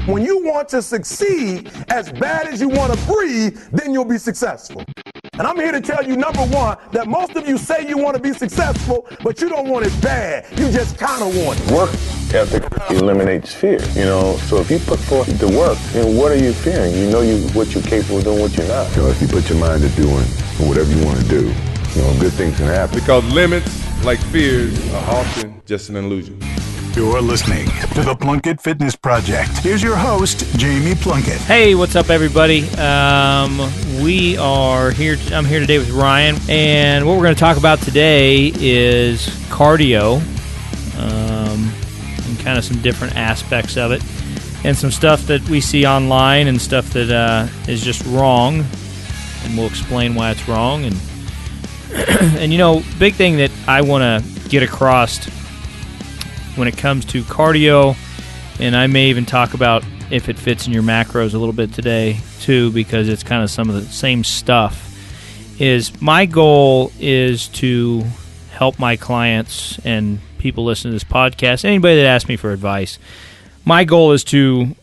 When you want to succeed as bad as you want to breathe, then you'll be successful. And I'm here to tell you, number one, that most of you say you want to be successful, but you don't want it bad. You just kind of want it. Work ethic eliminates fear, So if you put forth the work, then what are you fearing? You know what you're capable of doing, what you're not. If you put your mind to doing whatever you want to do, good things can happen. Because limits, like fears, are often just an illusion. You're listening to the Plunkett Fitness Project. Here's your host, Jamie Plunkett. Hey, what's up, everybody? We are here. I'm here today with Ryan, and what we're going to talk about today is cardio, and kind of some different aspects of it, and some stuff that we see online and stuff that is just wrong, and we'll explain why it's wrong. And big thing that I want to get across when it comes to cardio, and I may even talk about if it fits in your macros a little bit today too, because it's kind of some of the same stuff, is my goal is to help my clients and people listening to this podcast, anybody that asks me for advice, my goal is to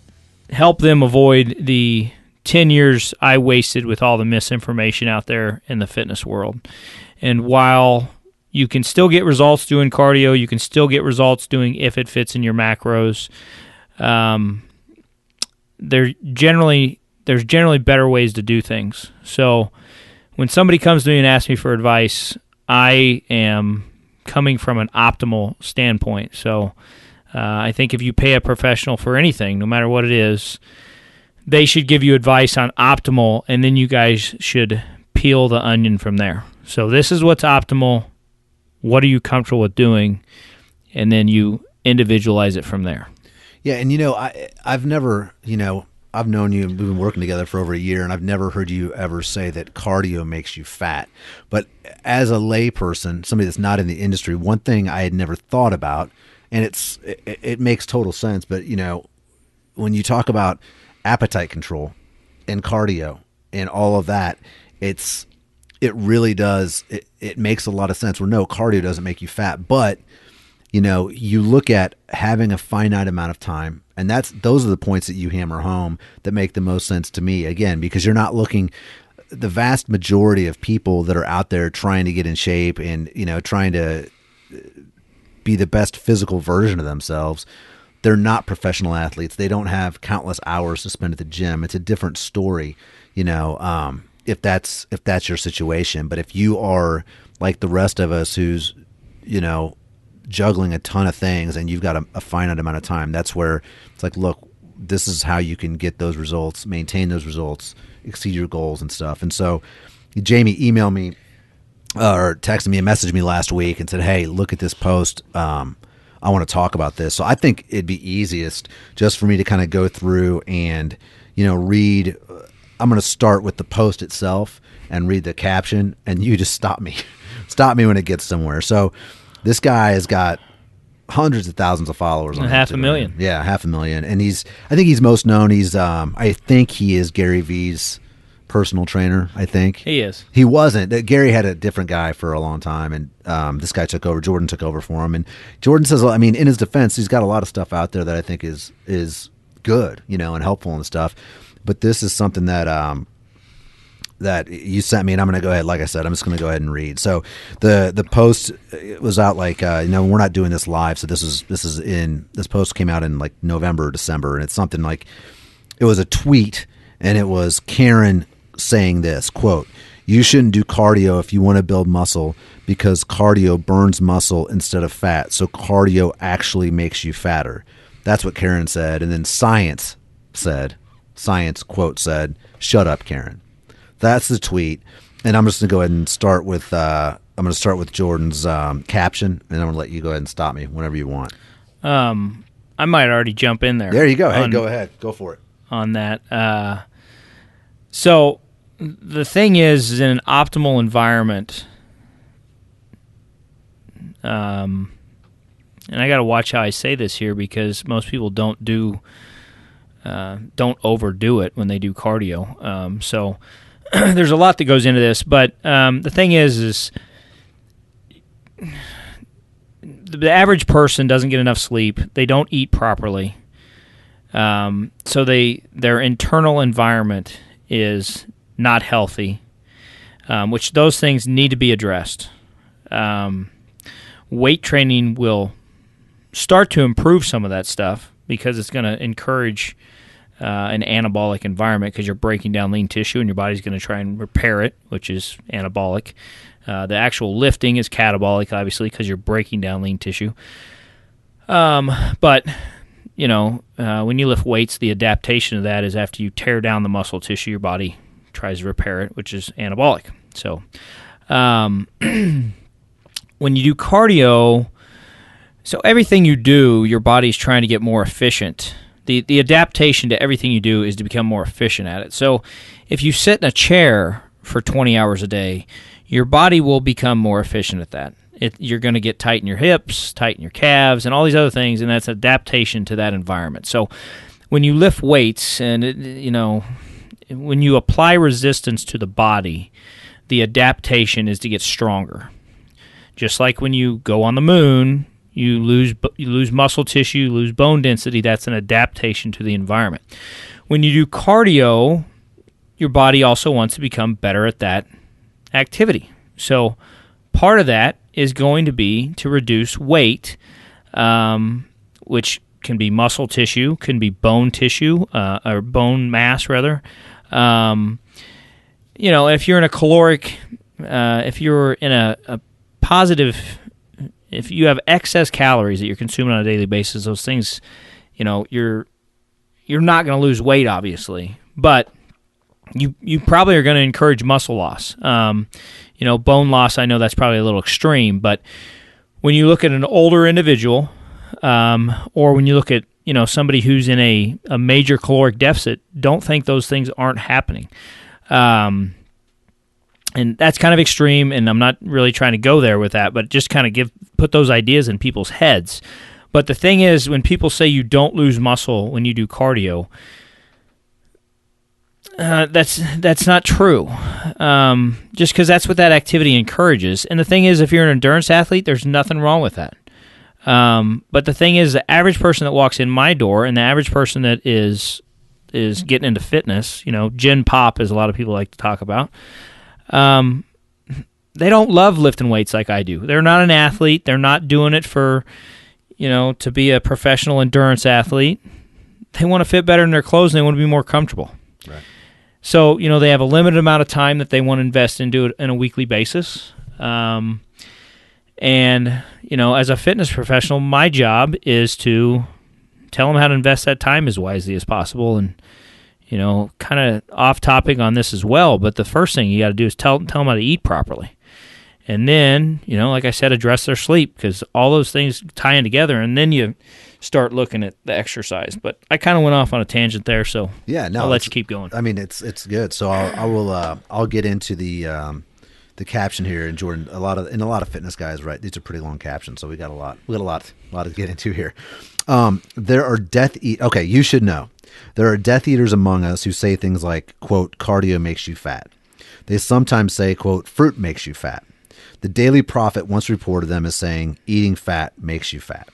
help them avoid the 10 years I wasted with all the misinformation out there in the fitness world. And while you can still get results doing cardio, you can still get results doing if it fits in your macros, there's generally better ways to do things. So when somebody comes to me and asks me for advice, I am coming from an optimal standpoint. So I think if you pay a professional for anything, no matter what it is, they should give you advice on optimal, and then you guys should peel the onion from there. So this is what's optimal. What are you comfortable with doing? And then you individualize it from there. Yeah, and I've never, I've known you and we've been working together for over a year, and I've never heard you ever say that cardio makes you fat. But as a lay person, somebody that's not in the industry, one thing I had never thought about, and it makes total sense, but when you talk about appetite control and cardio and all of that, it really does. It makes a lot of sense. Where no, cardio doesn't make you fat, but you look at having a finite amount of time, and those are the points that you hammer home that make the most sense to me. Again, because you're not looking. The vast majority of people that are out there trying to get in shape and trying to be the best physical version of themselves, they're not professional athletes. They don't have countless hours to spend at the gym. It's a different story, if that's your situation. But if you are like the rest of us who's, juggling a ton of things and you've got a finite amount of time, that's where it's like, look, this is how you can get those results, maintain those results, exceed your goals and stuff. And so Jamie emailed me or texted me and messaged me last week and said, hey, look at this post. I want to talk about this. So I think it'd be easiest just for me to kind of go through and, read. I'm going to start with the post itself and read the caption, and you just stop me. Stop me when it gets somewhere. So this guy has got hundreds of thousands of followers on 500,000. Yeah, 500,000. And I think he's most known. I think he is Gary Vee's personal trainer, I think. He is. He wasn't. Gary had a different guy for a long time, and this guy took over. Jordan took over for him. And Jordan says, in his defense, he's got a lot of stuff out there that I think is good, and helpful and stuff. But this is something that you sent me, and I'm going to go ahead. Like I said, I'm just going to go ahead and read. So the post was out we're not doing this live, so this post came out in like November or December, and it's something like, it was a tweet, and it was Karen saying this, quote, "You shouldn't do cardio if you want to build muscle because cardio burns muscle instead of fat. So cardio actually makes you fatter." That's what Karen said, and then Science quote said, "Shut up, Karen." That's the tweet, and I'm just gonna go ahead and start with Jordan's caption, and I'm gonna let you go ahead and stop me whenever you want. I might already jump in there. There you go. Hey, go ahead, go for it. On that, so the thing is in an optimal environment, and I got to watch how I say this here because most people don't overdo it when they do cardio. So there's a lot that goes into this, but the thing is the average person doesn't get enough sleep. They don't eat properly. So their internal environment is not healthy, which those things need to be addressed. Weight training will start to improve some of that stuff because it's going to encourage an anabolic environment because you're breaking down lean tissue and your body's going to try and repair it, which is anabolic. The actual lifting is catabolic, obviously, because you're breaking down lean tissue. But when you lift weights, the adaptation of that is after you tear down the muscle tissue, your body tries to repair it, which is anabolic. So when you do cardio, so everything you do, your body's trying to get more efficient. The adaptation to everything you do is to become more efficient at it. So if you sit in a chair for 20 hours a day, your body will become more efficient at that. You're going to get tight in your hips, tight in your calves, and all these other things, and that's adaptation to that environment. So when you lift weights and, when you apply resistance to the body, the adaptation is to get stronger. Just like when you go on the moon, you lose muscle tissue, you lose bone density. That's an adaptation to the environment. When you do cardio, your body also wants to become better at that activity. So part of that is going to be to reduce weight, which can be muscle tissue, can be bone tissue, or bone mass, rather. If you're in a caloric, if you're in a positive, if you have excess calories that you're consuming on a daily basis, those things, you're not going to lose weight, obviously, but you probably are going to encourage muscle loss. Bone loss, I know that's probably a little extreme, but when you look at an older individual, or when you look at somebody who's in a major caloric deficit, don't think those things aren't happening. And that's kind of extreme, and I'm not really trying to go there with that, but just kind of put those ideas in people's heads. But the thing is, when people say you don't lose muscle when you do cardio, that's not true. Just because that's what that activity encourages. And the thing is, if you're an endurance athlete, there's nothing wrong with that. But the thing is, the average person that walks in my door and the average person that is getting into fitness, Gen Pop, as a lot of people like to talk about, they don't love lifting weights like I do. They're not an athlete. They're not doing it for, to be a professional endurance athlete. They want to fit better in their clothes and they want to be more comfortable. Right. So, they have a limited amount of time that they want to invest into it on a weekly basis. And, as a fitness professional, my job is to tell them how to invest that time as wisely as possible. And, kind of off topic on this as well, but the first thing you got to do is tell them how to eat properly. And then, like I said, address their sleep, because all those things tie in together, and then you start looking at the exercise. But I kind of went off on a tangent there, so I'll let you keep going. I mean, it's good. So I'll get into the caption here, and Jordan, a lot of fitness guys, right? These are pretty long captions, so we got a lot to get into here. There are okay, you should know. There are death eaters among us who say things like, quote, cardio makes you fat. They sometimes say, quote, fruit makes you fat. The Daily Prophet once reported them as saying, eating fat makes you fat.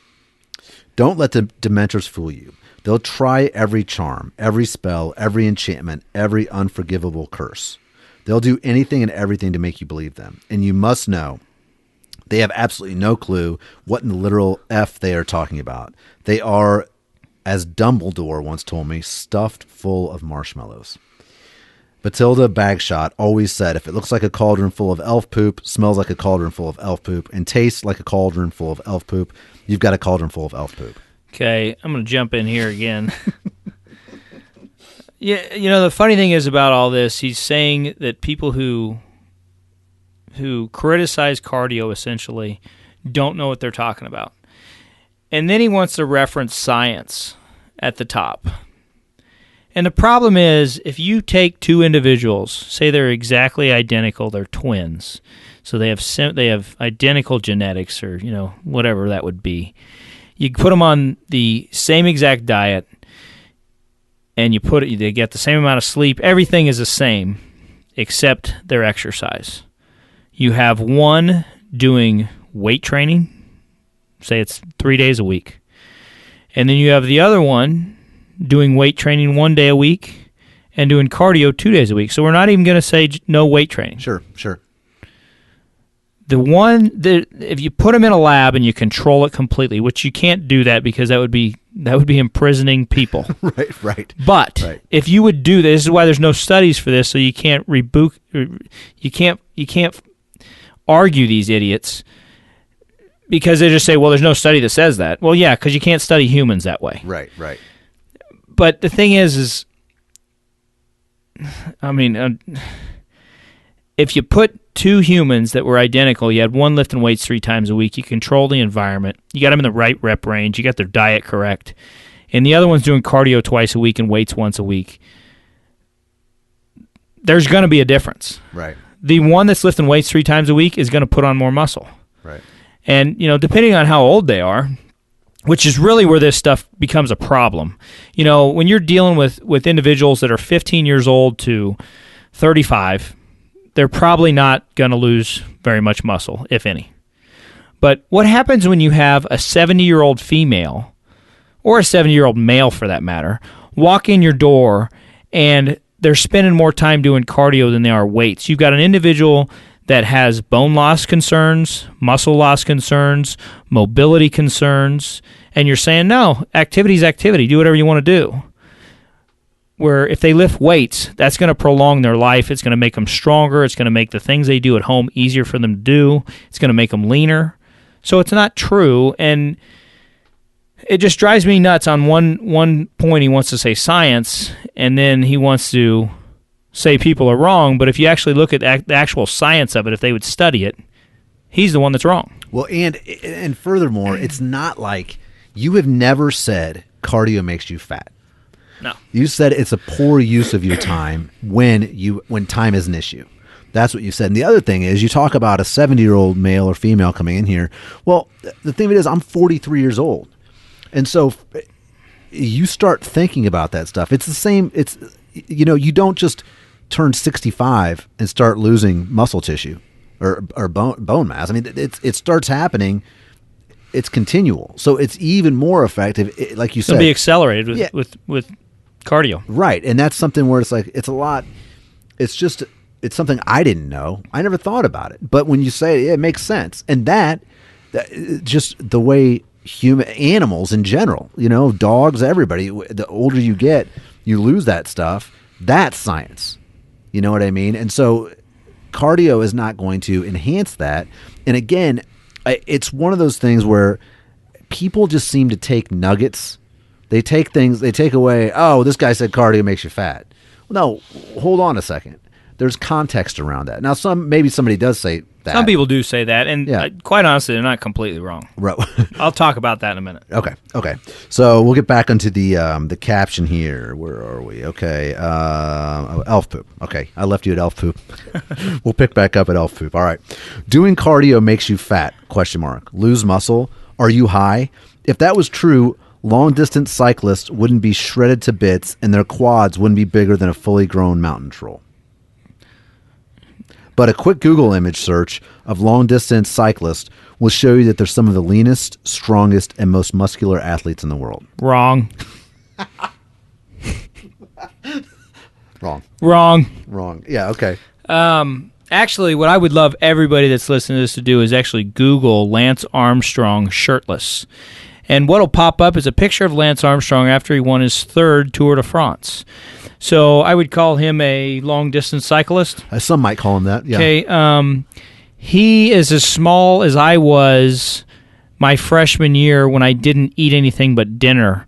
Don't let the dementors fool you. They'll try every charm, every spell, every enchantment, every unforgivable curse. They'll do anything and everything to make you believe them. And you must know, they have absolutely no clue what in the literal F they are talking about. They are, as Dumbledore once told me, stuffed full of marshmallows. Batilda Bagshot always said, if it looks like a cauldron full of elf poop, smells like a cauldron full of elf poop, and tastes like a cauldron full of elf poop, you've got a cauldron full of elf poop. Okay, I'm going to jump in here again. Yeah, the funny thing is about all this, he's saying that people who criticize cardio essentially don't know what they're talking about. And then he wants to reference science at the top. And the problem is, if you take two individuals, say they're exactly identical, they're twins, so they have identical genetics, or whatever that would be. You put them on the same exact diet, and they get the same amount of sleep. Everything is the same, except their exercise. You have one doing weight training, say it's 3 days a week, and then you have the other one doing weight training 1 day a week and doing cardio 2 days a week. So we're not even going to say no weight training. Sure. The one that if you put them in a lab and you control it completely, which you can't do that because that would be imprisoning people. Right. But if you would do this is why there's no studies for this, so you can't you can't argue these idiots because they just say, well, there's no study that says that. Well, yeah, because you can't study humans that way. Right. But the thing is I mean, if you put two humans that were identical, you had one lifting weights 3 times a week, you control the environment, you got them in the right rep range, you got their diet correct, and the other one's doing cardio twice a week and weights once a week, there's going to be a difference. Right. The one that's lifting weights 3 times a week is going to put on more muscle. Right. And, depending on how old they are, which is really where this stuff becomes a problem. When you're dealing with individuals that are 15 years old to 35, they're probably not going to lose very much muscle, if any. But what happens when you have a 70-year-old female, or a 70-year-old male for that matter, walk in your door and they're spending more time doing cardio than they are weights? You've got an individual that has bone loss concerns, muscle loss concerns, mobility concerns, and you're saying, no, activity's activity, do whatever you want to do. Where if they lift weights, that's going to prolong their life. It's going to make them stronger. It's going to make the things they do at home easier for them to do. It's going to make them leaner. So it's not true, and it just drives me nuts. On one point, he wants to say science, and then he wants to say people are wrong. But if you actually look at the actual science of it, if they would study it, he's the one that's wrong. Well, and furthermore, it's not like you have never said cardio makes you fat. No. You said it's a poor use of your time when time is an issue. That's what you said. And the other thing is, you talk about a 70-year-old male or female coming in here. Well, the thing of it is, I'm 43 years old. And so you start thinking about that stuff. It's the same. It's, you don't just turn 65 and start losing muscle tissue or bone mass. I mean, it starts happening. It's continual. So it's even more effective, like you said. It'll be accelerated with cardio. Right. And that's something where it's like, it's a lot. It's something I didn't know. I never thought about it. But when you say it, it makes sense. And that just the way animals in general, dogs, everybody, the older you get, you lose that stuff. That's science. You know what I mean? And so cardio is not going to enhance that. And again, it's one of those things where people just seem to take nuggets. They take things, they take away, oh, this guy said cardio makes you fat. Well, no, hold on a second. There's context around that. Now, maybe somebody does say that. Some people do say that, and quite honestly, they're not completely wrong. Right. I'll talk about that in a minute. Okay. So we'll get back onto the caption here. Where are we? Okay. Elf poop. Okay, I left you at elf poop. We'll pick back up at elf poop. All right. Doing cardio makes you fat? ? Lose muscle? Are you high? If that was true, long-distance cyclists wouldn't be shredded to bits, and their quads wouldn't be bigger than a fully grown mountain troll. But a quick Google image search of long-distance cyclists will show you that they're some of the leanest, strongest, and most muscular athletes in the world. Wrong. Wrong. Yeah, okay. Actually, what I would love everybody that's listening to this to do is actually Google Lance Armstrong shirtless. And what'll pop up is a picture of Lance Armstrong after he won his 3rd Tour de France. So I would call him a long-distance cyclist. Some might call him that, yeah. Okay, he is as small as I was my freshman year when I didn't eat anything but dinner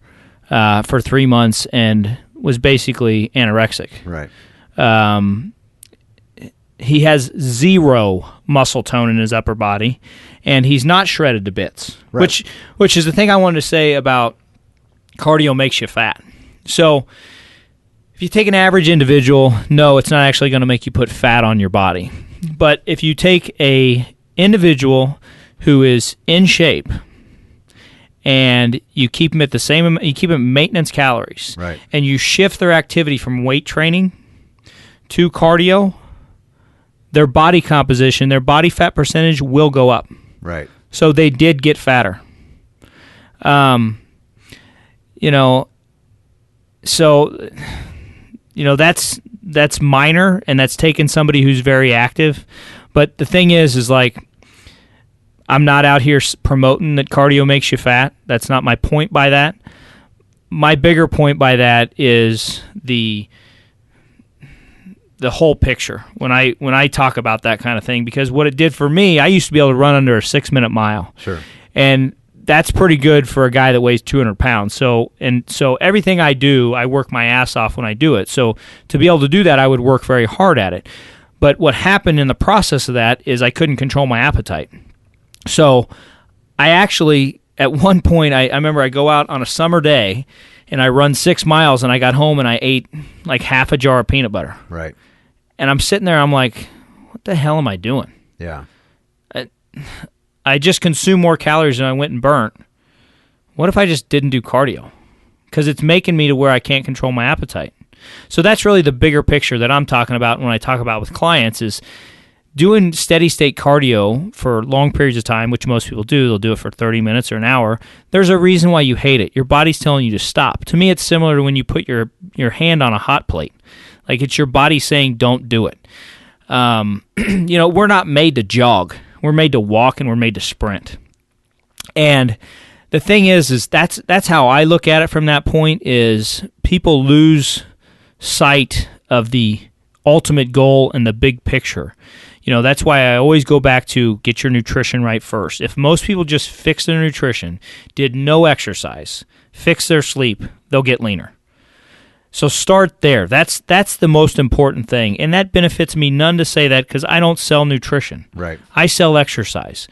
for 3 months and was basically anorexic. Right. He has 0 muscle tone in his upper body, and he's not shredded to bits, right. which is the thing I wanted to say about cardio makes you fat. So if you take an average individual, no, it's not actually going to make you put fat on your body. But if you take a individual who is in shape and you keep them at the same, you keep them maintenance calories, right, and you shift their activity from weight training to cardio, their body composition, their body fat percentage will go up. Right. So they did get fatter. so, that's minor, and that's taken somebody who's very active. But the thing is like, I'm not out here promoting that cardio makes you fat. That's not my point by that. My bigger point by that is the whole picture when I talk about that kind of thing, because what it did for me, I used to be able to run under a 6-minute mile. Sure. And that's pretty good for a guy that weighs 200 pounds. So everything I do, I work my ass off when I do it. So to be able to do that, I would work very hard at it. But what happened in the process of that is I couldn't control my appetite. So I actually, at one point, I remember I go out on a summer day and I run 6 miles, and I got home and I ate like half a jar of peanut butter. Right. And I'm sitting there, I'm like, what the hell am I doing? Yeah. I just consumed more calories than I went and burnt. What if I just didn't do cardio? Because it's making me to where I can't control my appetite. So that's really the bigger picture that I'm talking about when I talk about with clients is doing steady state cardio for long periods of time, which most people do. They'll do it for 30 minutes or an hour. There's a reason why you hate it. Your body's telling you to stop. To me, it's similar to when you put your hand on a hot plate. Like, it's your body saying, don't do it. We're not made to jog. We're made to walk, and we're made to sprint. And the thing is that's how I look at it from that point is people lose sight of the ultimate goal and the big picture. That's why I always go back to get your nutrition right first. If most people just fix their nutrition, did no exercise, fix their sleep, they'll get leaner. So start there. That's the most important thing. And that benefits me none to say that because I don't sell nutrition. Right. I sell exercise.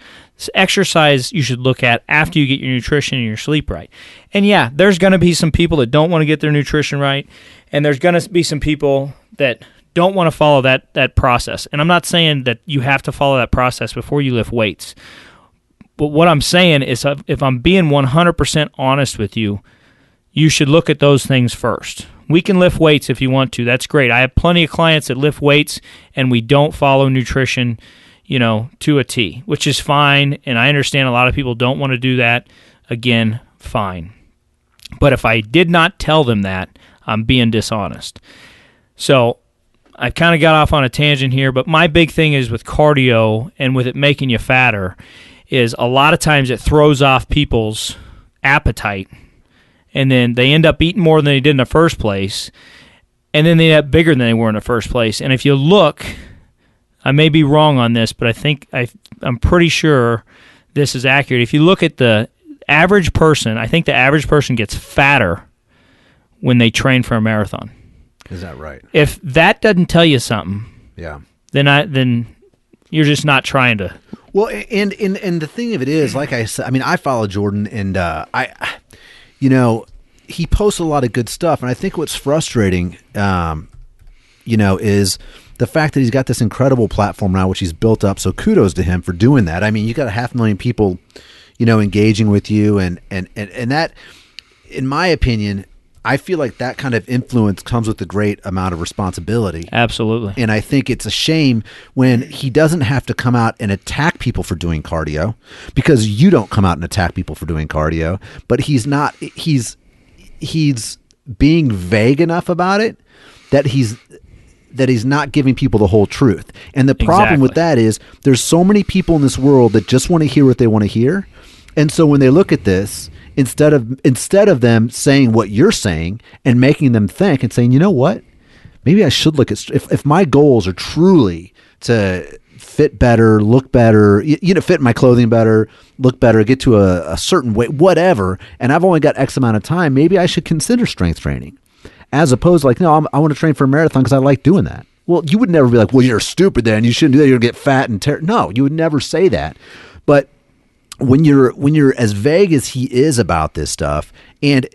Exercise you should look at after you get your nutrition and your sleep right. And yeah, there's going to be some people that don't want to get their nutrition right, and there's going to be some people that don't want to follow that process. And I'm not saying that you have to follow that process before you lift weights. But what I'm saying is if I'm being 100% honest with you, you should look at those things first. We can lift weights if you want to. That's great. I have plenty of clients that lift weights and we don't follow nutrition, to a T, which is fine. And I understand a lot of people don't want to do that. Again, fine. But if I did not tell them that, I'm being dishonest. So I kind of got off on a tangent here, but my big thing is with cardio and with it making you fatter is a lot of times it throws off people's appetite. And then they end up eating more than they did in the first place, and then they end up bigger than they were in the first place. And if you look, I may be wrong on this, but I'm pretty sure this is accurate. If you look at the average person, I think the average person gets fatter when they train for a marathon. Is that right? If that doesn't tell you something, yeah, then you're just not trying to. Well, and the thing of it is, like I said, I follow Jordan, and he posts a lot of good stuff, and I think what's frustrating, is the fact that he's got this incredible platform now, which he's built up. So kudos to him for doing that. You got 500,000 people, engaging with you, and that, in my opinion, I feel like that kind of influence comes with a great amount of responsibility. Absolutely. And I think it's a shame when he doesn't have to come out and attack people for doing cardio, because you don't come out and attack people for doing cardio, but he's being vague enough about it that he's not giving people the whole truth. And the problem with that is there's so many people in this world that just want to hear what they want to hear. And so when they look at this, instead of them saying what you're saying and making them think and saying, you know what, maybe I should look at, if my goals are truly to fit better, look better, fit my clothing better, look better, get to a certain weight, whatever, and I've only got X amount of time, maybe I should consider strength training, as opposed to like, no, I want to train for a marathon because I like doing that. Well, you would never be like, well, you're stupid then, you shouldn't do that, you're going to get fat and no, you would never say that. But when you're as vague as he is about this stuff, and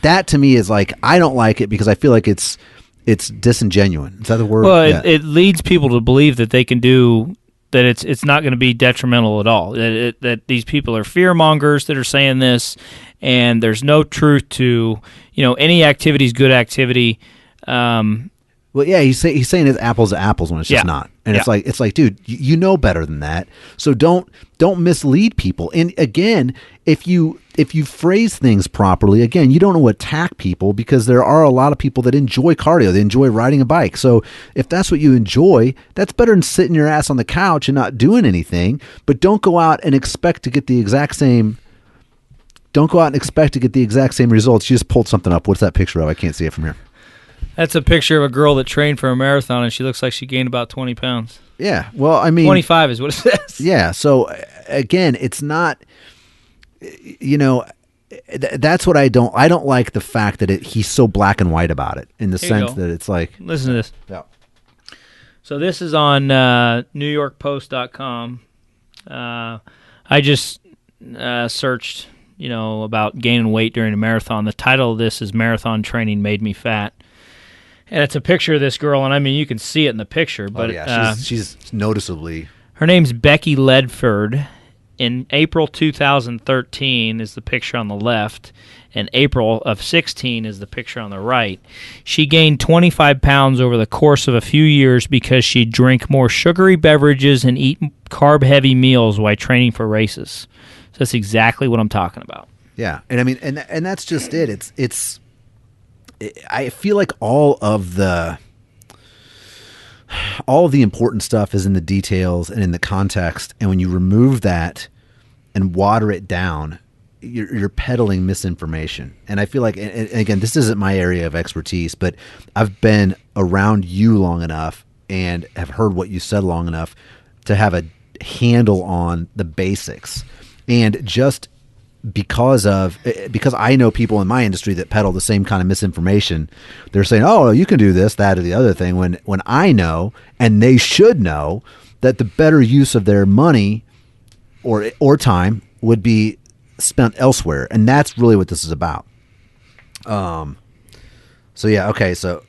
that to me is like, I don't like it because I feel like it's disingenuous. Is that the word? Well, yeah. It leads people to believe that they can do that. It's not going to be detrimental at all. That these people are fear mongers that are saying this, and there's no truth to any activity is good activity. Well, yeah, he's saying it's apples to apples when it's just not. And Yeah. it's like, dude, you know better than that. So don't mislead people. And again, if you phrase things properly, again, you don't want to attack people, because there are a lot of people that enjoy cardio. They enjoy riding a bike. So if that's what you enjoy, that's better than sitting your ass on the couch and not doing anything. But don't go out and expect to get the exact same. Don't go out and expect to get the exact same results. You just pulled something up. What's that picture of? I can't see it from here. That's a picture of a girl that trained for a marathon, and she looks like she gained about 20 pounds. Yeah. Well, I mean, 25 is what it says. Yeah. So again, it's not, that's what I don't like, the fact that he's so black and white about it, in the Here you sense go. that it's like, Listen to this. yeah. So this is on NewYorkPost.com. I just searched, about gaining weight during a marathon. The title of this is "Marathon Training Made Me Fat," and it's a picture of this girl. And I mean, you can see it in the picture, but she's noticeably. Her name's Becky Ledford. In April 2013 is the picture on the left, and April of 16 is the picture on the right. She gained 25 pounds over the course of a few years because she drank more sugary beverages and eat carb-heavy meals while training for races. So that's exactly what I'm talking about. Yeah, and I mean, and that's just it. I feel like all of the important stuff is in the details and in the context, and when you remove that and water it down, you're peddling misinformation. And I feel like, and again, this isn't my area of expertise, but I've been around you long enough and have heard what you said long enough to have a handle on the basics. And just because I know people in my industry that peddle the same kind of misinformation, they're saying, oh, you can do this, that, or the other thing, when I know, and they should know, that the better use of their money or time would be spent elsewhere. And that's really what this is about. So yeah, okay, so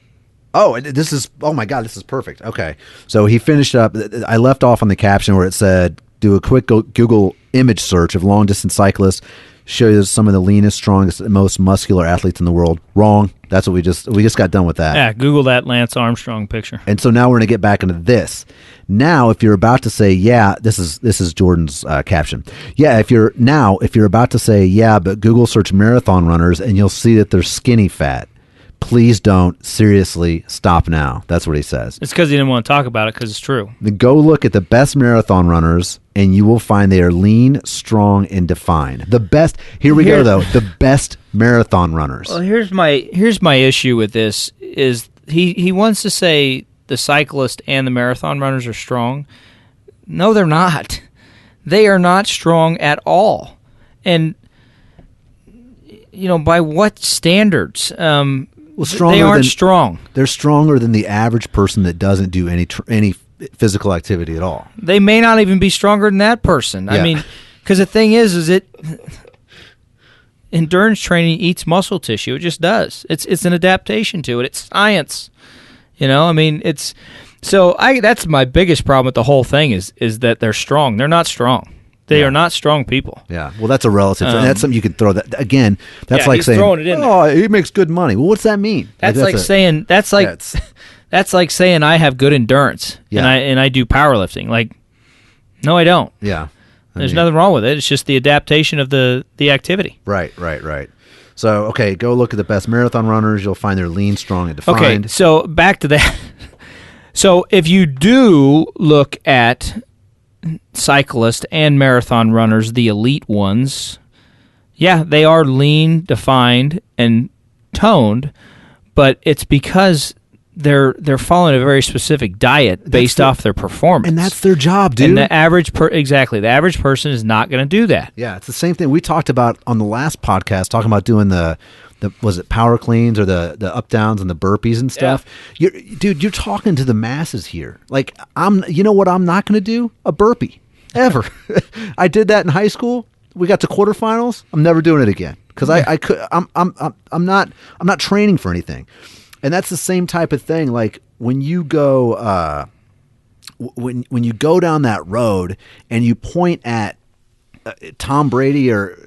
oh my God, this is perfect. Okay. So he finished up. I left off on the caption where it said, do a quick Google image search of long-distance cyclists, shows some of the leanest, strongest, and most muscular athletes in the world. Wrong. That's what we just got done with that. Yeah, Google that Lance Armstrong picture. And so now we're going to get back into this. Now, if you're about to say, yeah, this is Jordan's caption. Yeah, if you're about to say, yeah, but Google search marathon runners and you'll see that they're skinny fat. Please don't. Seriously, stop now. That's what he says. It's because he didn't want to talk about it, because it's true. Then go look at the best marathon runners, and you will find they are lean, strong, and defined. The best. Here we go, though. The best marathon runners. Well, here's my issue with this is he wants to say the cyclist and the marathon runners are strong. No, they're not. They are not strong at all. And by what standards? They aren't strong. They're stronger than the average person that doesn't do any physical activity at all. They may not even be stronger than that person. Yeah. I mean, because the thing is endurance training eats muscle tissue. It just does. It's an adaptation to it. It's science. I mean, that's my biggest problem with the whole thing is that they're strong. They're not strong. They are not strong people. Yeah. Well, that's a relative. That's something you can throw that again. That's like he's saying, throwing it in there. He makes good money. Well, what's that mean? That's like saying I have good endurance and I do powerlifting. Like, no, I don't. Yeah. There's nothing wrong with it. It's just the adaptation of the activity. Right. So, okay, go look at the best marathon runners. You'll find they're lean, strong, and defined. Okay, so back to that. So if you do look at cyclists and marathon runners, the elite ones, they are lean, defined, and toned, but it's because they're following a very specific diet based off their performance. And that's their job, dude. And the average person is not going to do that. Yeah, it's the same thing we talked about on the last podcast, talking about doing the was it power cleans or the up downs and the burpees and stuff. Yeah. You're talking to the masses here. Like, you know what I'm not going to do? A burpee ever. I did that in high school. We got to quarterfinals. I'm never doing it again because I'm not training for anything. And that's the same type of thing. Like when you go when you go down that road and you point at Tom Brady or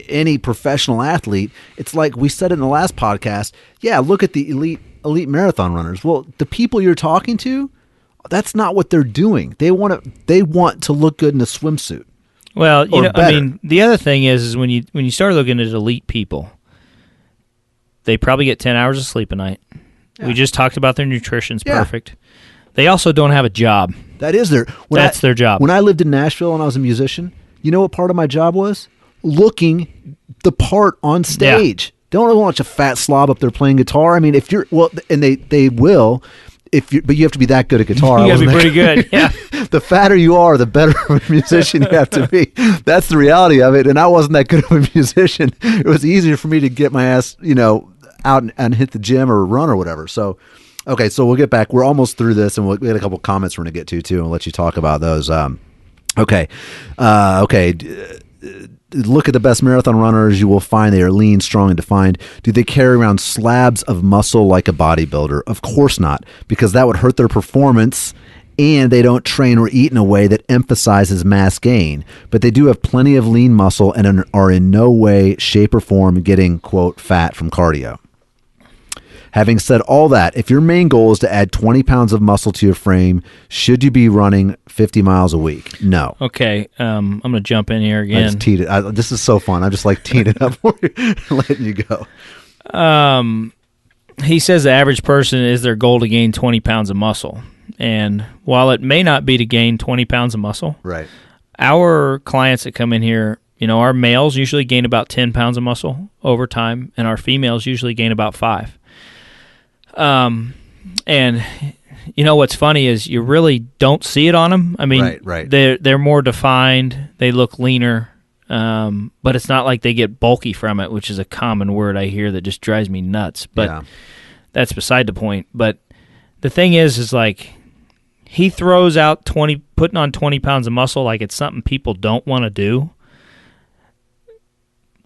any professional athlete, it's like we said in the last podcast. Yeah, look at the elite marathon runners. Well, the people you're talking to That's not what they're doing. They want to look good in a swimsuit. Well, Or I better. mean, the other thing is when you start looking at elite people, they probably get 10 hours of sleep a night. Yeah. We just talked about their nutrition's Yeah. perfect. They also don't have a job. That is That's their job. When I lived in Nashville and I was a musician, you know what part of my job was? Looking the part on stage. Don't watch a fat slob up there playing guitar. I mean, if you're and they will, but you have to be that good at guitar. You got to be I pretty wasn't good. Yeah. The fatter you are, the better of a musician you have to be. That's the reality of it. And I wasn't that good of a musician. It was easier for me to get my ass, out and hit the gym or run or whatever. So, okay, so we'll get back. We're almost through this, and we had a couple comments we're going to get to too, and we'll let you talk about those. Okay. Look at the best marathon runners. You will find they are lean, strong, and defined. Do they carry around slabs of muscle like a bodybuilder? Of course not, because that would hurt their performance, and they don't train or eat in a way that emphasizes mass gain. But they do have plenty of lean muscle and are in no way, shape, or form getting, quote, fat from cardio. Having said all that, if your main goal is to add 20 pounds of muscle to your frame, should you be running 50 miles a week? No. Okay, I'm going to jump in here I again. just teed it. This is so fun. I just like teeing it up for you and letting you go. He says the average person is their goal to gain 20 pounds of muscle. And while it may not be to gain 20 pounds of muscle, Right. our clients that come in here, our males usually gain about 10 pounds of muscle over time, and our females usually gain about 5. And what's funny is you really don't see it on them. I mean, Right. they're more defined. They look leaner, but it's not like they get bulky from it, which is a common word I hear that just drives me nuts. But that's beside the point. But the thing is like he throws out putting on 20 pounds of muscle like it's something people don't want to do.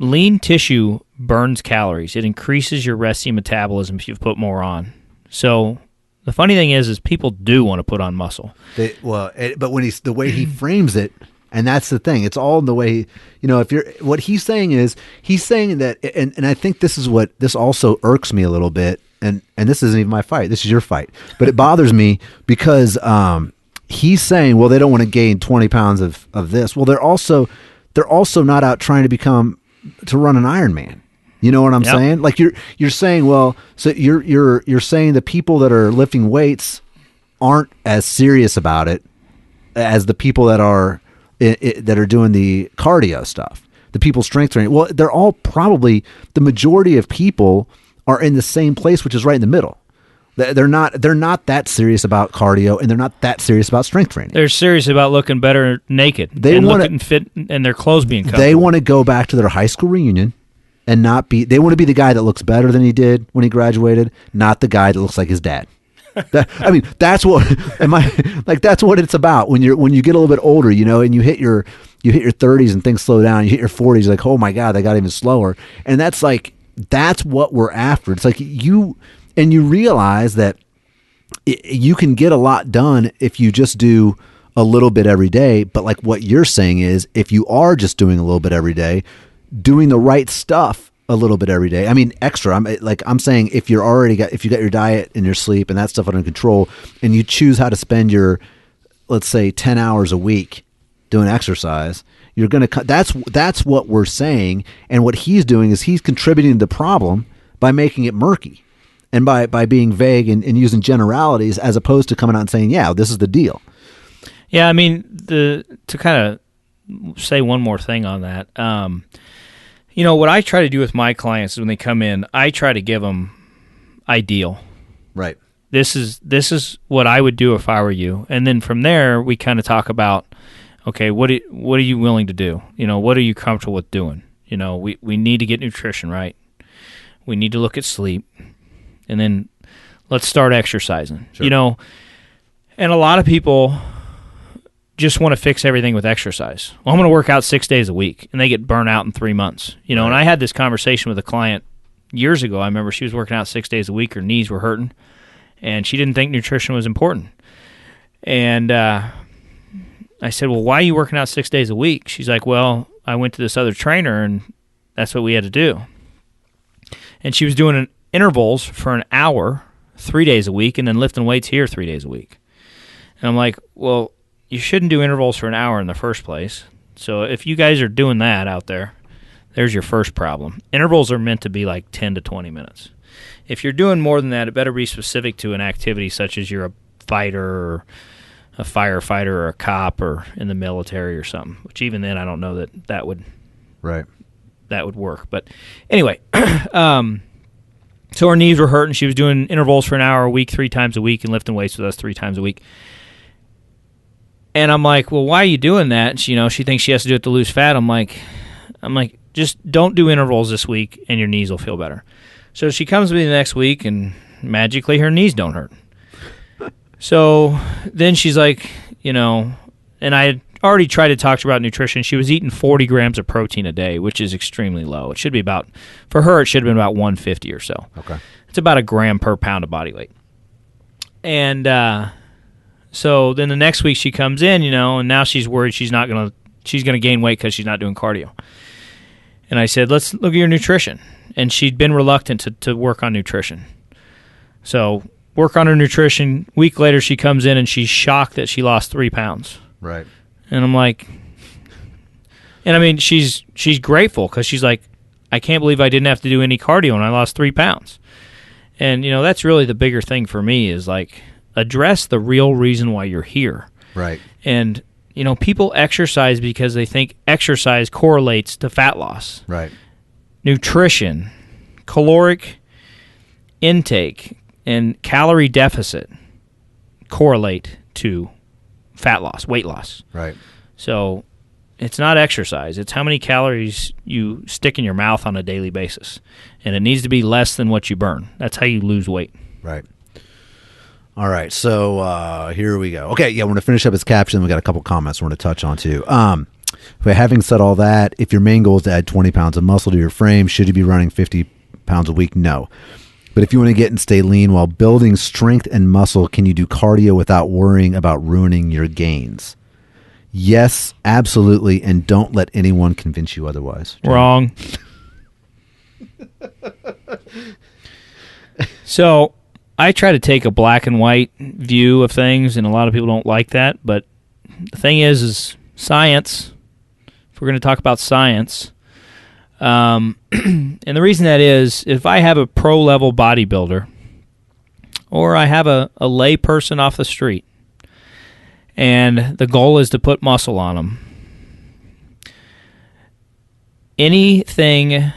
Lean tissue burns calories. It increases your resting metabolism if you put more on. So the funny thing is people do want to put on muscle. But when the way he frames it, and that's the thing, it's all in the way, what he's saying that, and I think this is what, this also irks me a little bit, and this isn't even my fight, this is your fight, but it bothers me because he's saying, well, they don't want to gain 20 pounds of this. Well, they're also not out trying to run an Ironman. You know what I'm saying? Like you're saying, well, so you're saying the people that are lifting weights aren't as serious about it as the people that are doing the cardio stuff, the people strength training. Well, they're all probably, the majority of people are in the same place, which is right in the middle. They're not that serious about cardio, and they're not that serious about strength training. They're serious about looking better naked. They want looking fit, and their clothes being comfortable. They want to go back to their high school reunion and not be. They want to be the guy that looks better than he did when he graduated, not the guy that looks like his dad. That's what. That's what it's about when you get a little bit older, and you hit your 30s and things slow down. You hit your 40s, you're like, oh my God, they got even slower, and that's what we're after. It's like you realize that you can get a lot done if you just do a little bit every day. But like what you're saying is, if you are just doing a little bit every day, doing the right stuff a little bit every day. I mean, extra. I'm saying if you got your diet and your sleep and that stuff under control, and you choose how to spend your, let's say, 10 hours a week doing exercise, you're going to. That's what we're saying. And what he's doing is he's contributing to the problem by making it murky, and by being vague and using generalities as opposed to coming out and saying, yeah, this is the deal. Yeah, I mean, to kind of say one more thing on that. What I try to do with my clients is when they come in, I try to give them ideal. Right. This is what I would do if I were you. And then from there, we kind of talk about, okay, what are you willing to do? What are you comfortable with doing? We need to get nutrition right. We need to look at sleep. And then let's start exercising. Sure. And a lot of people just want to fix everything with exercise. Well, I'm going to work out 6 days a week, and they get burnt out in 3 months. And I had this conversation with a client years ago. I remember she was working out 6 days a week. Her knees were hurting, and she didn't think nutrition was important. And I said, well, why are you working out 6 days a week? She's like, well, I went to this other trainer, and that's what we had to do. And she was doing intervals for an hour, 3 days a week, and then lifting weights here 3 days a week. And I'm like, well, you shouldn't do intervals for an hour in the first place. So if you guys are doing that out there, there's your first problem. Intervals are meant to be like 10 to 20 minutes. If you're doing more than that, it better be specific to an activity such as you're a fighter or a firefighter or a cop or in the military or something, which even then I don't know that would work. But anyway, so her knees were hurting. She was doing intervals for an hour a week, 3 times a week, and lifting weights with us 3 times a week. And I'm like, well, why are you doing that? And she thinks she has to do it to lose fat. I'm like, just don't do intervals this week, and your knees will feel better. So she comes to me the next week, and magically her knees don't hurt. So then she's like, and I had already tried to talk to her about nutrition. She was eating 40 grams of protein a day, which is extremely low. It should be for her, it should have been about 150 or so. Okay. It's about a gram per pound of body weight. And so then the next week she comes in, and now she's worried she's gonna gain weight because she's not doing cardio. And I said, let's look at your nutrition. And she'd been reluctant to work on nutrition. So work on her nutrition. Week later, she comes in and she's shocked that she lost 3 pounds. Right. And I'm like, and I mean, she's grateful because she's like, I can't believe I didn't have to do any cardio and I lost 3 pounds. And, that's really the bigger thing for me is like, address the real reason why you're here. Right. And, people exercise because they think exercise correlates to fat loss. Right. Nutrition, caloric intake, and calorie deficit correlate to fat loss, weight loss. Right. So it's not exercise. It's how many calories you stick in your mouth on a daily basis. And it needs to be less than what you burn. That's how you lose weight. Right. All right, so here we go. Okay, yeah, we're going to finish up his caption. We got a couple comments we're going to touch on, too. But having said all that, if your main goal is to add 20 pounds of muscle to your frame, should you be running 50 pounds a week? No. But if you want to get and stay lean while building strength and muscle, can you do cardio without worrying about ruining your gains? Yes, absolutely, and don't let anyone convince you otherwise. Wrong. So I try to take a black and white view of things, and a lot of people don't like that. But the thing is science. If we're going to talk about science, and the reason that is, if I have a pro-level bodybuilder, or I have a lay person off the street, and the goal is to put muscle on them, anything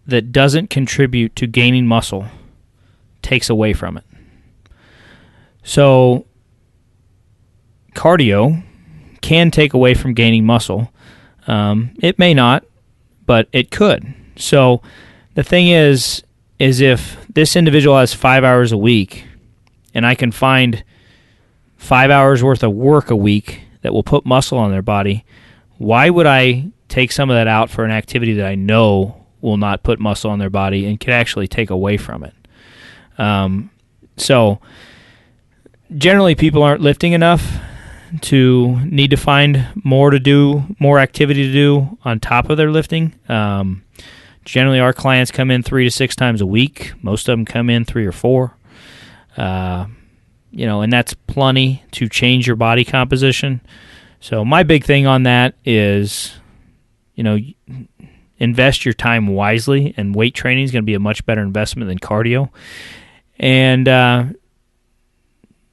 that doesn't contribute to gaining muscle takes away from it. So cardio can take away from gaining muscle. It may not, but it could. So the thing is if this individual has 5 hours a week and I can find 5 hours worth of work a week that will put muscle on their body, why would I take some of that out for an activity that I know will not put muscle on their body and could actually take away from it? So generally people aren't lifting enough to need to find more activity to do on top of their lifting. Generally our clients come in 3 to 6 times a week. Most of them come in 3 or 4. And that's plenty to change your body composition. So my big thing on that is, invest your time wisely, and weight training is going to be a much better investment than cardio. And,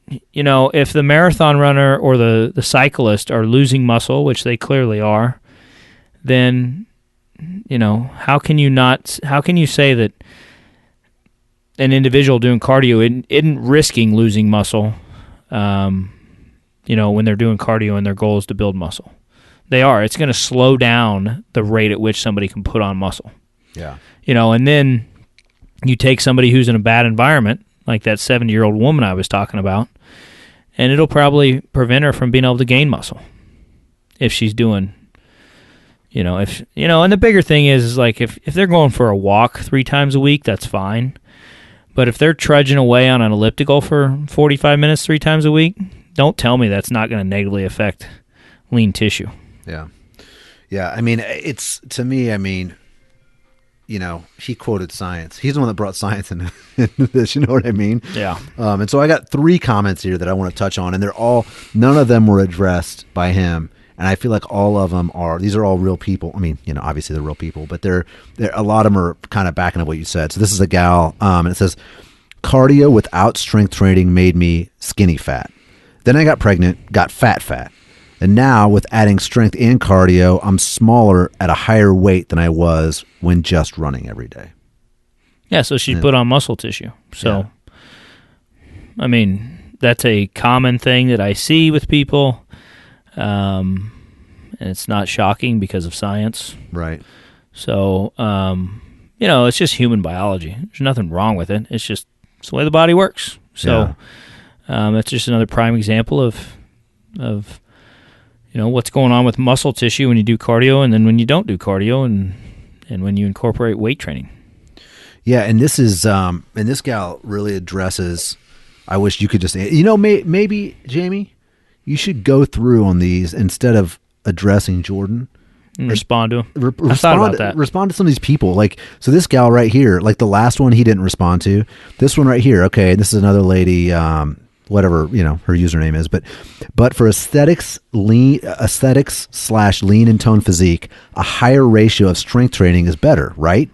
if the marathon runner or the cyclist are losing muscle, which they clearly are, then, how can you say that an individual doing cardio isn't risking losing muscle, when they're doing cardio and their goal is to build muscle? They are. It's going to slow down the rate at which somebody can put on muscle. Yeah. And then you take somebody who's in a bad environment, like that 70-year-old woman I was talking about, and it'll probably prevent her from being able to gain muscle if she's doing, and the bigger thing is like if they're going for a walk 3 times a week, that's fine. But if they're trudging away on an elliptical for 45 minutes 3 times a week, don't tell me that's not going to negatively affect lean tissue. Yeah. Yeah, I mean, it's, to me, he quoted science. He's the one that brought science into this. You know what I mean? Yeah. And so I got 3 comments here that I want to touch on, and none of them were addressed by him. And I feel like all of them these are all real people. I mean, obviously they're real people, but they're a lot of them are kind of backing up what you said. So this is a gal, and it says, cardio without strength training made me skinny fat. Then I got pregnant, got fat. And now with adding strength and cardio, I'm smaller at a higher weight than I was when just running every day. Yeah, so she put on muscle tissue. So, I mean, that's a common thing that I see with people. And it's not shocking because of science. Right. So, it's just human biology. There's nothing wrong with it. It's the way the body works. So, that's just another prime example of what's going on with muscle tissue when you do cardio and then when you don't do cardio and when you incorporate weight training. Yeah, and this is and this gal really addresses. I wish you could just maybe Jamie, you should go through on these instead of addressing Jordan. And respond to him. Respond, I thought about that. Respond to some of these people. Like, so this gal right here, like the last one he didn't respond to. This one right here, okay, this is another lady, whatever, her username is, but for aesthetics / lean and tone physique, a higher ratio of strength training is better, right?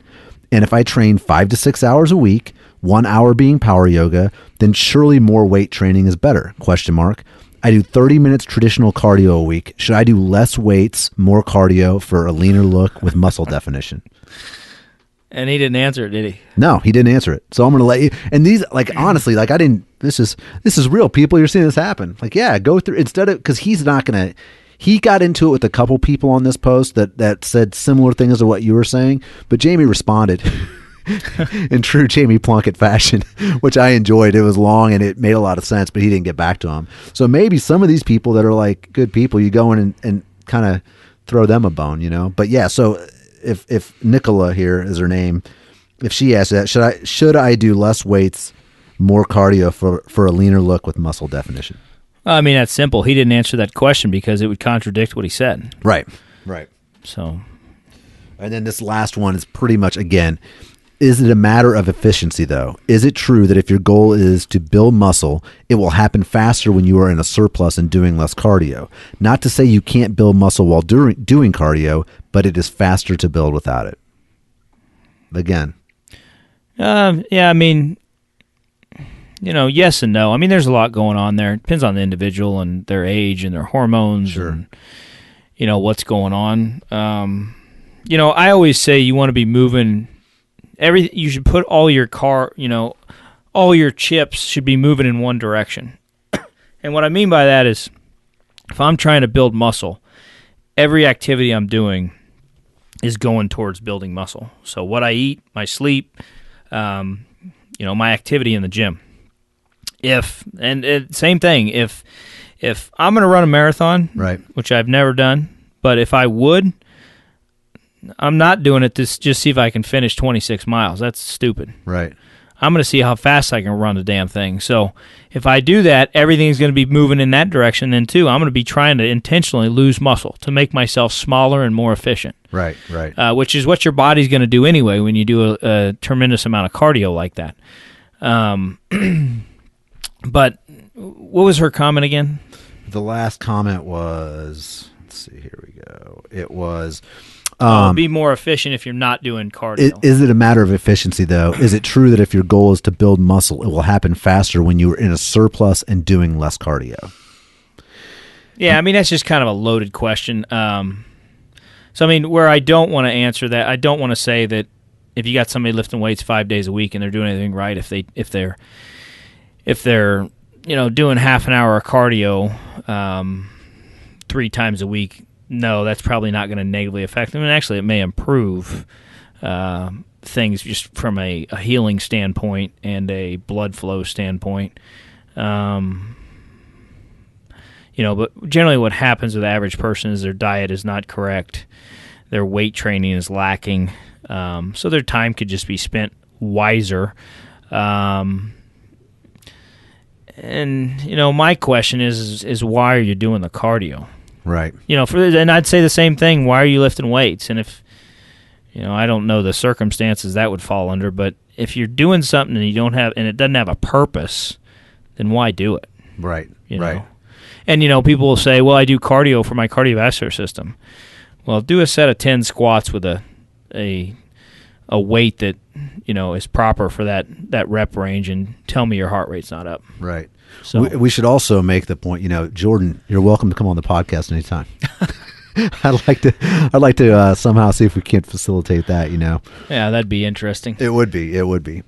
And if I train 5 to 6 hours a week, 1 hour being power yoga, then surely more weight training is better, ? I do 30 minutes traditional cardio a week. Should I do less weights, more cardio for a leaner look with muscle definition? And he didn't answer it, did he? No, he didn't answer it. So I'm going to let you. And these, like, honestly, like, I didn't. This is real, people. You're seeing this happen. Like, yeah, go through instead of, because he's not going to. He got into it with a couple people on this post that said similar things to what you were saying, but Jamie responded in true Jamie Plunkett fashion, which I enjoyed. It was long and it made a lot of sense, but he didn't get back to him. So maybe some of these people that are like good people, you go in and kind of throw them a bone, But yeah, so if Nicola here is her name, if she asks that, should I do less weights, more cardio for a leaner look with muscle definition? I mean, that's simple. He didn't answer that question because it would contradict what he said. Right. So, and then this last one is pretty much, again, is it a matter of efficiency, though? Is it true that if your goal is to build muscle, it will happen faster when you are in a surplus and doing less cardio? Not to say you can't build muscle while doing cardio, but it is faster to build without it. Again. Yeah, I mean, yes and no. I mean, there's a lot going on there. It depends on the individual and their age and their hormones. Sure. And, what's going on. I always say you want to be moving everything. You should put all your all your chips should be moving in one direction. And what I mean by that is if I'm trying to build muscle, every activity I'm doing is going towards building muscle. So what I eat, my sleep, my activity in the gym. Same thing, if I'm going to run a marathon, right, which I've never done, but if I would, I'm not doing it to just see if I can finish 26 miles. That's stupid. Right. I'm going to see how fast I can run the damn thing. So if I do that, everything's going to be moving in that direction then too. I'm going to be trying to intentionally lose muscle to make myself smaller and more efficient. Right. Which is what your body's going to do anyway when you do a tremendous amount of cardio like that. But what was her comment again? The last comment was, let's see, here we go. It was, be more efficient if you're not doing cardio. Is it a matter of efficiency, though? Is it true that if your goal is to build muscle, it will happen faster when you are in a surplus and doing less cardio? Yeah, I mean, that's just kind of a loaded question. So, I mean, where I don't want to answer that, I don't want to say that if you got somebody lifting weights 5 days a week and they're doing anything right, if they're doing half an hour of cardio 3 times a week, no, that's probably not going to negatively affect them. And actually, it may improve things just from a healing standpoint and a blood flow standpoint. But generally what happens with the average person is their diet is not correct. Their weight training is lacking. So their time could just be spent wiser. And my question is why are you doing the cardio? Right. And I'd say the same thing. Why are you lifting weights? And if I don't know the circumstances that would fall under, but if you're doing something and it doesn't have a purpose, then why do it? Right. Right. Right. And people will say, "Well, I do cardio for my cardiovascular system." Well, do a set of 10 squats with a weight that is proper for that rep range, and tell me your heart rate's not up. Right. So We should also make the point. Jordan, you're welcome to come on the podcast anytime. I'd like to somehow see if we can't facilitate that. yeah, that'd be interesting. It would be.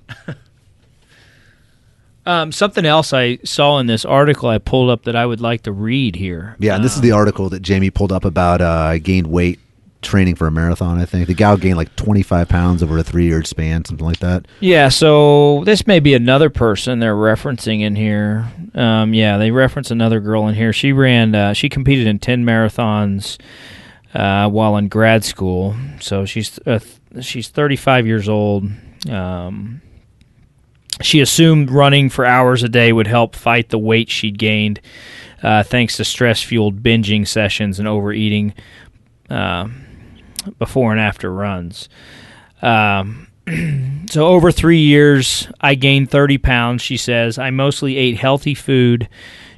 Something else I saw in this article I pulled up that I would like to read here. Yeah, and this is the article that Jamie pulled up about gained weight training for a marathon, I think. The gal gained like 25 pounds over a 3-year span, something like that. Yeah, so this may be another person they're referencing in here. They reference another girl in here. She competed in 10 marathons while in grad school. So she's 35 years old. She assumed running for hours a day would help fight the weight she'd gained thanks to stress-fueled binging sessions and overeating before and after runs. So over 3 years, I gained 30 pounds, she says. I mostly ate healthy food,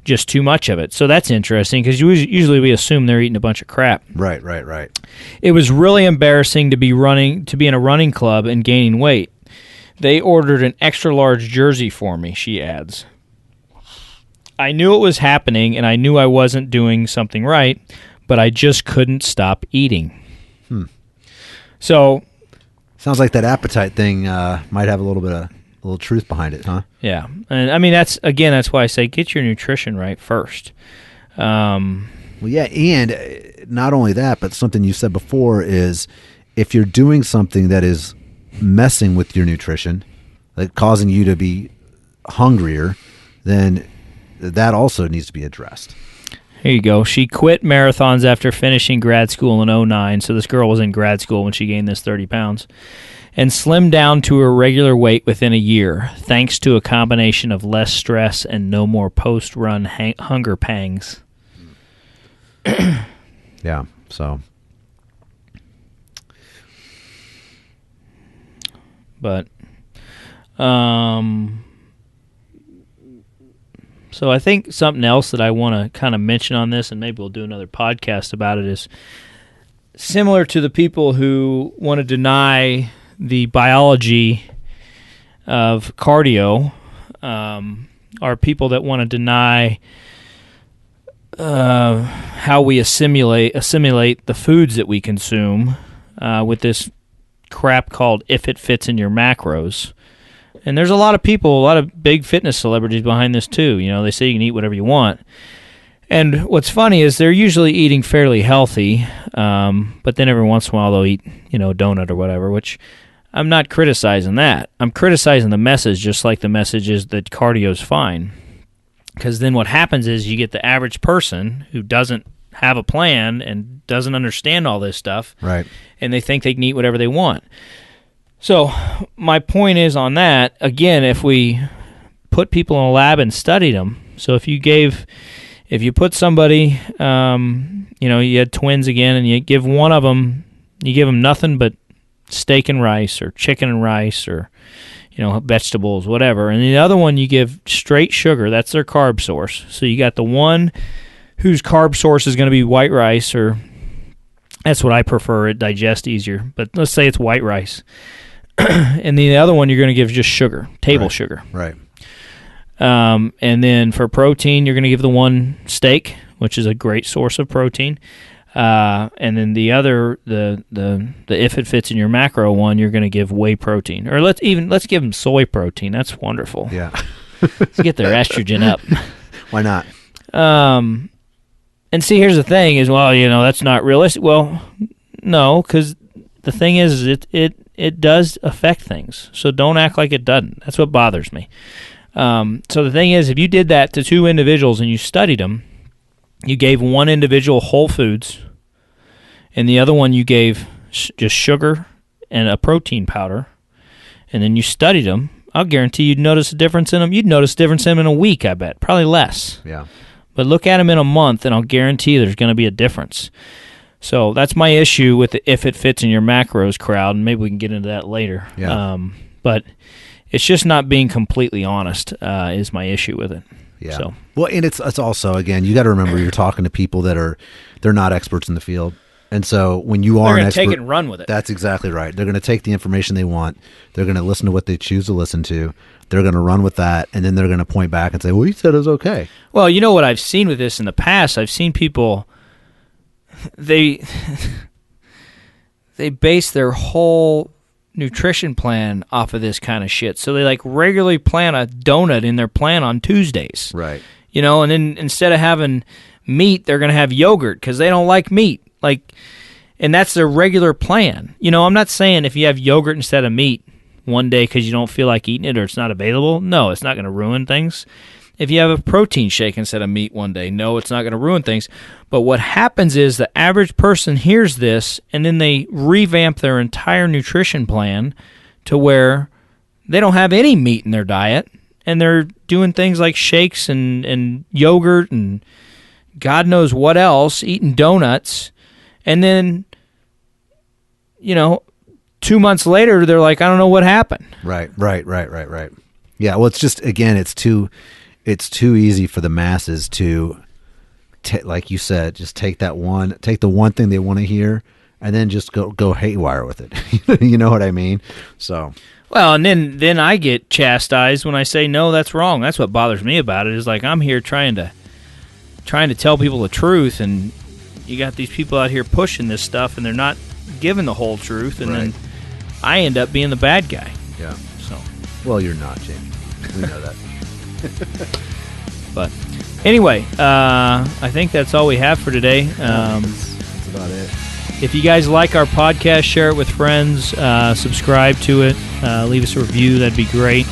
just too much of it. So that's interesting because usually we assume they're eating a bunch of crap. Right. It was really embarrassing to be in a running club and gaining weight. They ordered an extra large jersey for me, she adds. I knew it was happening and I knew I wasn't doing something right, but I just couldn't stop eating. So, sounds like that appetite thing might have a little truth behind it, huh? Yeah, and I mean that's why I say get your nutrition right first. Well, yeah, and not only that, but something you said before is if you're doing something that is messing with your nutrition, like causing you to be hungrier, then that also needs to be addressed. Here you go. She quit marathons after finishing grad school in 2009. So this girl was in grad school when she gained this 30 pounds. And slimmed down to her regular weight within a year, thanks to a combination of less stress and no more post-run hunger pangs. Yeah, so. But, so I think something else that I want to kind of mention on this, and maybe we'll do another podcast about it, is similar to the people who want to deny the biology of cardio, are people that want to deny how we assimilate the foods that we consume with this crap called if it fits in your macros. And there's a lot of people, a lot of big fitness celebrities behind this too. They say you can eat whatever you want. And what's funny is they're usually eating fairly healthy, but then every once in a while they'll eat, a donut or whatever, which I'm not criticizing that. I'm criticizing the message, just like the message is that cardio's fine. Because then what happens is you get the average person who doesn't have a plan and doesn't understand all this stuff, right? And they think they can eat whatever they want. So my point is on that, again, if we put people in a lab and studied them, so if you put somebody, you had twins again, and you give one of them, you give them nothing but steak and rice or chicken and rice or, vegetables, whatever. And the other one you give straight sugar. That's their carb source. So you got the one whose carb source is going to be white rice, or that's what I prefer. It digests easier. But let's say it's white rice. And the other one you're going to give just sugar, table sugar. Right. And then for protein, you're going to give the one steak, which is a great source of protein. And then the other, the if it fits in your macro one, you're going to give whey protein, or let's give them soy protein. That's wonderful. Yeah. Let's get their estrogen up. Why not? And see, here's the thing: is that's not realistic. Well, no, because the thing is, it does affect things. So don't act like it doesn't. That's what bothers me. So the thing is, if you did that to two individuals and you studied them, you gave one individual whole foods, and the other one you gave just sugar and a protein powder, and then you studied them, I'll guarantee you'd notice a difference in them. You'd notice a difference in them in a week, I bet. Probably less. Yeah. But look at them in a month, and I'll guarantee there's going to be a difference. So that's my issue with the if it fits in your macros crowd, and maybe we can get into that later. Yeah. But it's just not being completely honest is my issue with it. Yeah. So. Well, and it's also, again, you got to remember you're talking to people they're not experts in the field. And so when you are They're an going to expert, take it and run with it. That's exactly right. They're going to take the information they want. They're going to listen to what they choose to listen to. They're going to run with that, and then they're going to point back and say, well, you said it was okay. Well, you know what I've seen with this in the past? I've seen people, they base their whole nutrition plan off of this kind of shit. So they like regularly plan a donut in their plan on Tuesdays. Right. You know, and then instead of having meat, they're going to have yogurt because they don't like meat. Like, and that's their regular plan. You know, I'm not saying if you have yogurt instead of meat one day because you don't feel like eating it or it's not available, no, it's not going to ruin things. If you have a protein shake instead of meat one day, no, it's not going to ruin things. But what happens is the average person hears this and then they revamp their entire nutrition plan to where they don't have any meat in their diet and they're doing things like shakes and yogurt and God knows what else, eating donuts. And then, you know, 2 months later, they're like, I don't know what happened. Right. Yeah, well, it's just, again, it's too easy for the masses to, like you said, just take the one thing they want to hear and then just go haywire with it. You know what I mean? So. Well, and then I get chastised when I say, no, that's wrong. That's what bothers me about it is like I'm here trying to tell people the truth, and you got these people out here pushing this stuff, and they're not giving the whole truth, and then I end up being the bad guy. Yeah. So. Well, you're not, Jamie. We know that. But anyway, I think that's all we have for today. That's about it. If you guys like our podcast, share it with friends, subscribe to it, leave us a review. That'd be great.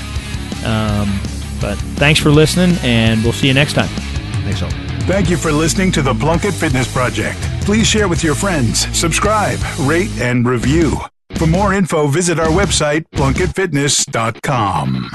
But thanks for listening, and we'll see you next time. Thanks, all. Thank you for listening to the Plunkett Fitness Project. Please share with your friends, subscribe, rate, and review. For more info, visit our website, plunkettfitness.com.